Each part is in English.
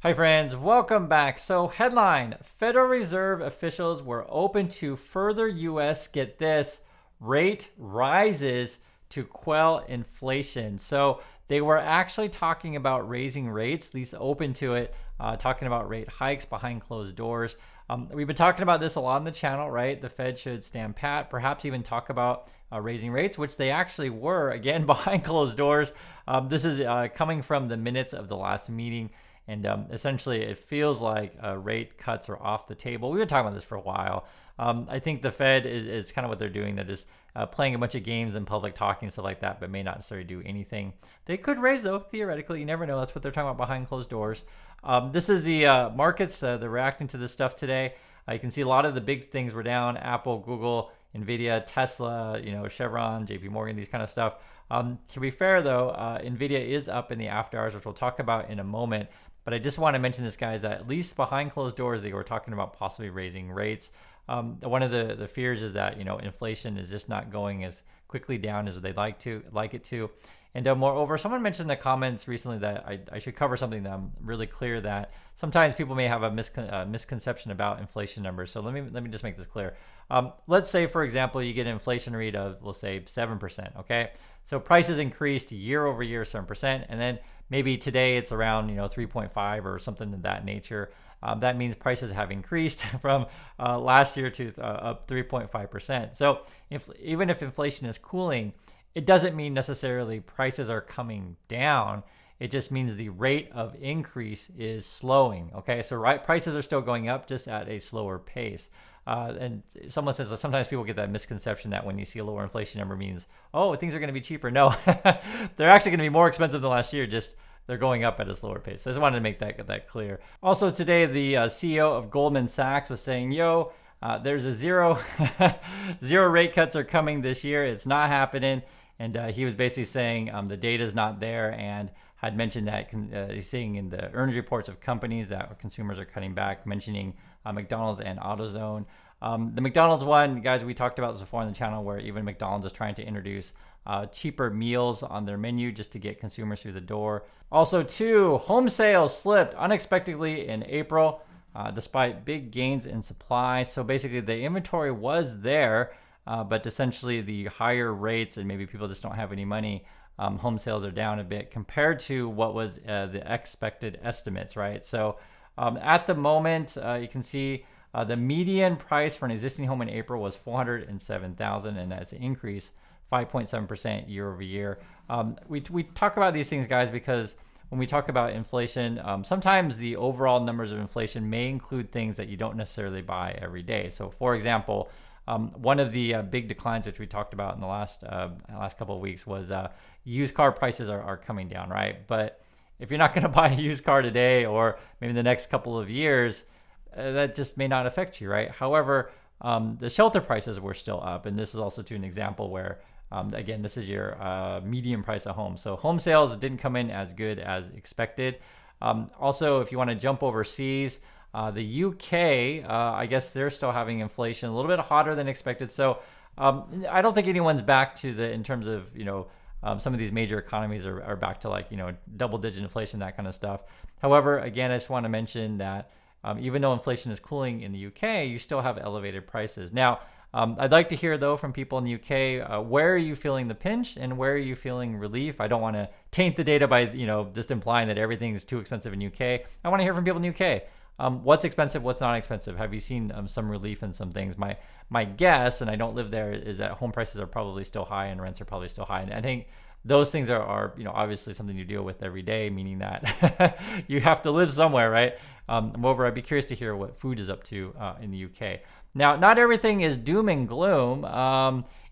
Hi friends, welcome back. So headline, Federal Reserve officials were open to further US, get this, rate rises to quell inflation. So they were actually talking about raising rates, at least open to it, talking about rate hikes behind closed doors. We've been talking about this a lot on the channel, right? The Fed should stand pat, perhaps even talk about raising rates, which they actually were, again, behind closed doors. This is coming from the minutes of the last meeting. And essentially, it feels like rate cuts are off the table. We've been talking about this for a while. I think the Fed is kind of what they're doing. They're just playing a bunch of games in public, talking and stuff like that, but may not necessarily do anything. They could raise, though, theoretically. You never know. That's what they're talking about behind closed doors. This is the markets. They're reacting to this stuff today. You can see a lot of the big things were down. Apple, Google, Nvidia, Tesla, Chevron, JP Morgan, these kind of stuff. To be fair, though, Nvidia is up in the after hours, which we'll talk about in a moment. But I just want to mention this, guys, that at least behind closed doors, they were talking about possibly raising rates. One of the fears is that inflation is just not going as quickly down as they'd like it to. And moreover, someone mentioned in the comments recently that I should cover something that I'm really clear that sometimes people may have a misconception about inflation numbers. So let me just make this clear. Let's say, for example, you get an inflation rate of, we'll say 7%. Okay, so prices increased year over year 7%, and then maybe today it's around 3.5 or something of that nature. That means prices have increased from last year to up 3.5%. So even if inflation is cooling, it doesn't mean necessarily prices are coming down. It just means the rate of increase is slowing. Okay, so prices are still going up, just at a slower pace. And someone says that sometimes people get that misconception that when you see a lower inflation number means, oh, things are going to be cheaper. No, they're actually going to be more expensive than last year. Just they're going up at a slower pace. So I just wanted to make that clear. Also today, the CEO of Goldman Sachs was saying, there's a zero rate cuts are coming this year. It's not happening. And he was basically saying the data is not there, and had mentioned that he's seeing in the earnings reports of companies that consumers are cutting back, mentioning McDonald's and AutoZone. The McDonald's one, guys, we talked about this before on the channel, where even McDonald's is trying to introduce cheaper meals on their menu just to get consumers through the door. Also, home sales slipped unexpectedly in April, despite big gains in supply. So basically, the inventory was there, but essentially the higher rates and maybe people just don't have any money. Home sales are down a bit compared to what was the expected estimates, right? So at the moment, you can see the median price for an existing home in April was $407,000, and that's an increase 5.7% year over year. We talk about these things, guys, because when we talk about inflation, sometimes the overall numbers of inflation may include things that you don't necessarily buy every day. So, for example, one of the big declines, which we talked about in the last couple of weeks, was used car prices are coming down, right? But if you're not going to buy a used car today or maybe in the next couple of years, that just may not affect you, right? However, the shelter prices were still up, and this is also to an example where, again, this is your median price of home. So home sales didn't come in as good as expected. Also, if you want to jump overseas, the UK, I guess they're still having inflation a little bit hotter than expected. So I don't think anyone's back to in terms of, some of these major economies are back to double-digit inflation, that kind of stuff. However, again, I just want to mention that even though inflation is cooling in the UK, you still have elevated prices. Now, I'd like to hear, though, from people in the UK, where are you feeling the pinch and where are you feeling relief? I don't want to taint the data by, just implying that everything is too expensive in UK. I want to hear from people in the UK. What's expensive? What's not expensive? Have you seen some relief in some things? My guess, and I don't live there, is that home prices are probably still high and rents are probably still high. And I think those things are obviously something you deal with every day, meaning that you have to live somewhere, right? Moreover, I'd be curious to hear what food is up to in the UK. Now, not everything is doom and gloom.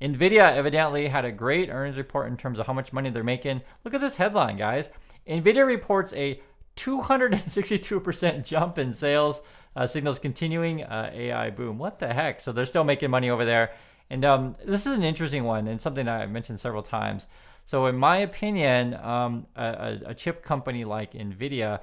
Nvidia evidently had a great earnings report in terms of how much money they're making. Look at this headline, guys. Nvidia reports a 262% jump in sales, signals continuing AI boom. What the heck? So they're still making money over there. And this is an interesting one and something that I've mentioned several times. So in my opinion, a chip company like Nvidia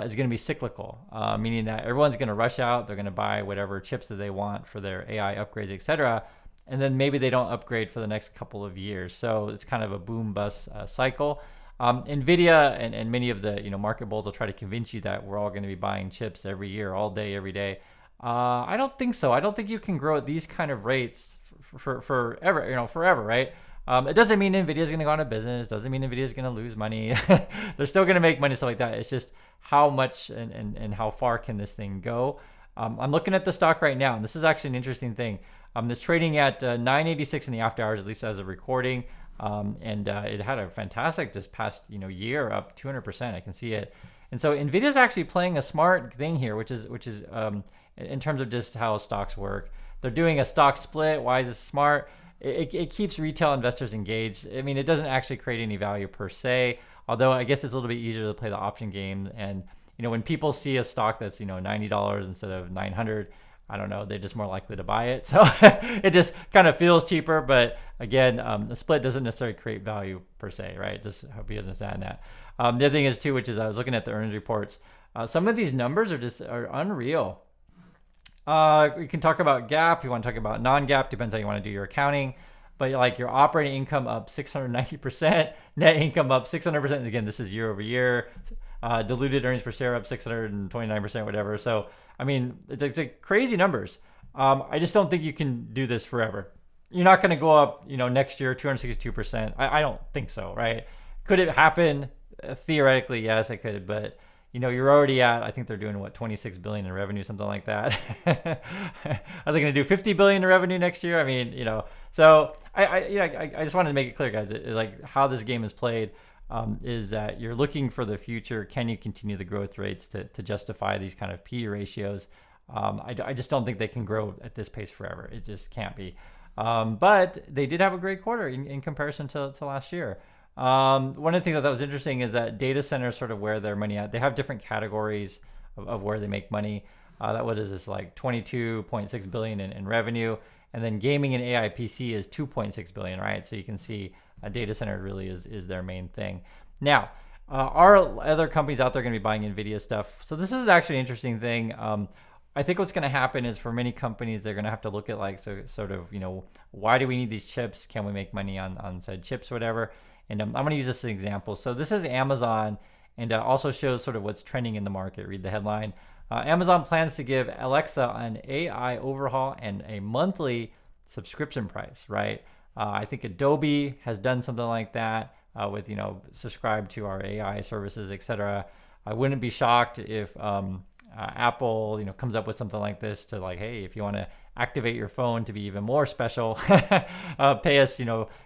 is going to be cyclical, meaning that everyone's going to rush out. They're going to buy whatever chips that they want for their AI upgrades, etc. And then maybe they don't upgrade for the next couple of years. So it's kind of a boom bust cycle. Nvidia and many of the market bulls will try to convince you that we're all going to be buying chips every year, all day, every day. I don't think so. I don't think you can grow at these kind of rates for forever. Forever, right? It doesn't mean Nvidia is going to go out of business. Doesn't mean Nvidia is going to lose money. They're still going to make money, stuff like that. It's just how much and how far can this thing go? I'm looking at the stock right now, and this is actually an interesting thing. It's trading at 986 in the after hours, at least as of recording. And it had a fantastic this past year, up 200%. I can see it. And so Nvidia is actually playing a smart thing here, which is in terms of just how stocks work. They're doing a stock split. Why is this smart? It keeps retail investors engaged. I mean, it doesn't actually create any value per se, although I guess it's a little bit easier to play the option game. And when people see a stock that's $90 instead of 900, I don't know, they're just more likely to buy it. So it just kind of feels cheaper. But again, the split doesn't necessarily create value per se, right? Just hope you understand that. The other thing is too, which is I was looking at the earnings reports. Some of these numbers are unreal. We can talk about GAAP. You want to talk about non-GAAP, depends how you want to do your accounting. But like your operating income up 690%, net income up 600%. Again, this is year over year. Diluted earnings per share up 629%, whatever. So, I mean, it's crazy numbers. I just don't think you can do this forever. You're not going to go up, next year 262%. I don't think so, right? Could it happen? Theoretically, yes, it could. But you're already at, I think they're doing 26 billion in revenue, something like that. Are they going to do 50 billion in revenue next year? I mean, so I just wanted to make it clear, guys, like how this game is played. Is that you're looking for the future. Can you continue the growth rates to justify these kind of PE ratios? I just don't think they can grow at this pace forever. It just can't be. But they did have a great quarter in comparison to last year. One of the things that was interesting is that data centers sort of where their money at. They have different categories of where they make money. What is this, like 22.6 billion in revenue, and then gaming and AI PC is 2.6 billion, right? So you can see a data center really is their main thing. Now, are other companies out there going to be buying Nvidia stuff? So this is actually an interesting thing. I think what's going to happen is for many companies, they're going to have to look at why do we need these chips? Can we make money on said chips or whatever? And I'm going to use this as an example. So this is Amazon, and also shows sort of what's trending in the market. Read the headline. Amazon plans to give Alexa an AI overhaul and a monthly subscription price, right? I think Adobe has done something like that with, subscribe to our AI services, etc. I wouldn't be shocked if Apple, comes up with something like this to like, hey, if you want to activate your phone to be even more special, pay us,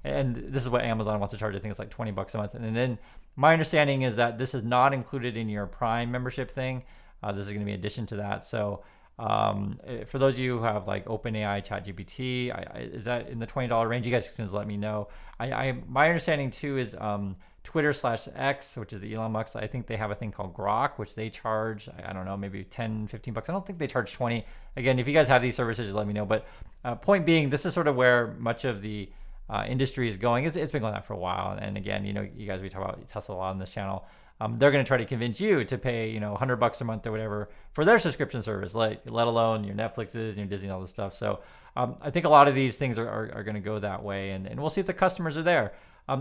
and this is what Amazon wants to charge. I think it's like $20 a month. And then my understanding is that this is not included in your Prime membership thing. This is going to be in addition to that. So for those of you who have like OpenAI, ChatGPT, is that in the $20 range? You guys can just let me know. My understanding too is Twitter/X, which is the Elon Musk. I think they have a thing called Grok, which they charge, I don't know, maybe 10, $15. I don't think they charge 20. Again, if you guys have these services, just let me know. But point being, this is sort of where much of the industry is going. It's been going on for a while. And again, you guys, we talk about Tesla a lot on this channel. They're going to try to convince you to pay, $100 a month or whatever for their subscription service, like let alone your Netflixes and your Disney and all this stuff. So I think a lot of these things are going to go that way, and we'll see if the customers are there.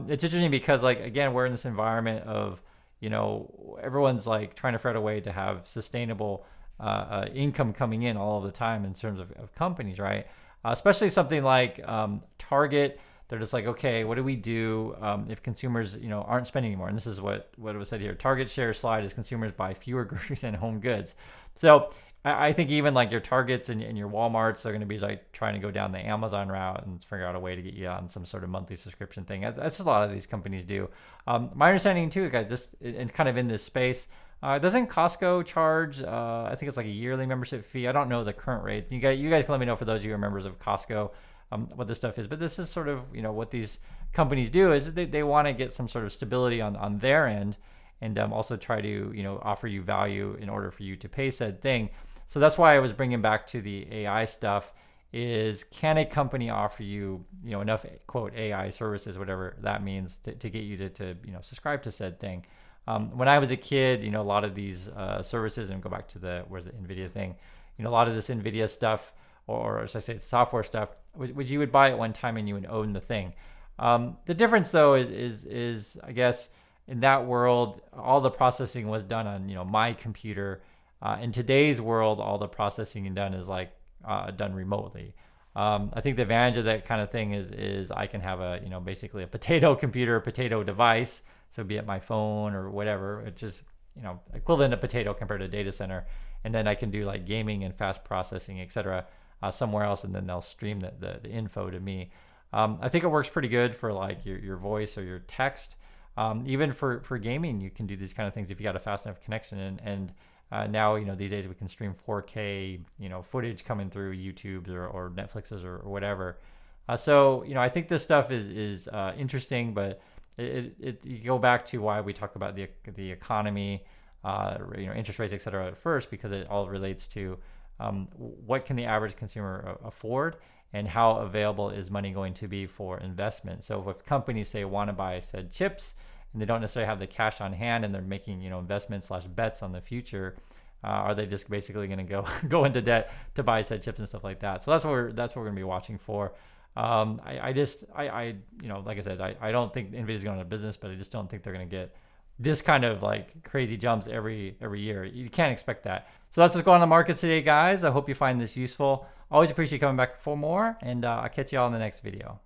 It's interesting because, like, again, we're in this environment of, everyone's like trying to figure out a way to have sustainable income coming in all of the time in terms of companies, right? Especially something like Target. They're just like, okay, what do we do if consumers, aren't spending anymore? And this is what it was said here. Target share slide as consumers buy fewer groceries and home goods. So I think even like your Targets and your Walmarts are going to be like trying to go down the Amazon route and figure out a way to get you on some sort of monthly subscription thing. That's a lot of these companies do. My understanding too, guys, just and kind of in this space, doesn't Costco charge? I think it's like a yearly membership fee. I don't know the current rates. You guys can let me know for those of you who are members of Costco. What this stuff is, but this is sort of what these companies do is they want to get some sort of stability on their end, and also try to offer you value in order for you to pay said thing. So that's why I was bringing back to the AI stuff. Is can a company offer you enough quote AI services, whatever that means, to get you to subscribe to said thing. When I was a kid, a lot of these services, and go back to the Nvidia thing, a lot of this Nvidia stuff, or as I say, software stuff, which you would buy at one time and you would own the thing. The difference though is I guess in that world, all the processing was done on my computer. In today's world, all the processing done is like done remotely. I think the advantage of that kind of thing is I can have a basically a potato computer, potato device. So be it my phone or whatever, it's just equivalent to potato compared to a data center, and then I can do like gaming and fast processing, etc. Somewhere else, and then they'll stream the info to me. I think it works pretty good for like your voice or your text. Even for gaming, you can do these kind of things if you got a fast enough connection. And now, these days we can stream 4K, footage coming through YouTube or Netflix's or whatever. So I think this stuff is interesting, but you go back to why we talk about the economy, interest rates, et cetera, at first, because it all relates to what can the average consumer afford, and how available is money going to be for investment. So if companies say want to buy said chips and they don't necessarily have the cash on hand and they're making investments / bets on the future, are they just basically going to go into debt to buy said chips and stuff like that? So that's what we're going to be watching for. Like I said, I don't think Nvidia is going out of business, but I just don't think they're going to get this kind of like crazy jumps every year. You can't expect that. So that's what's going on in the markets today, guys. I hope you find this useful. Always appreciate you coming back for more, and I'll catch you all in the next video.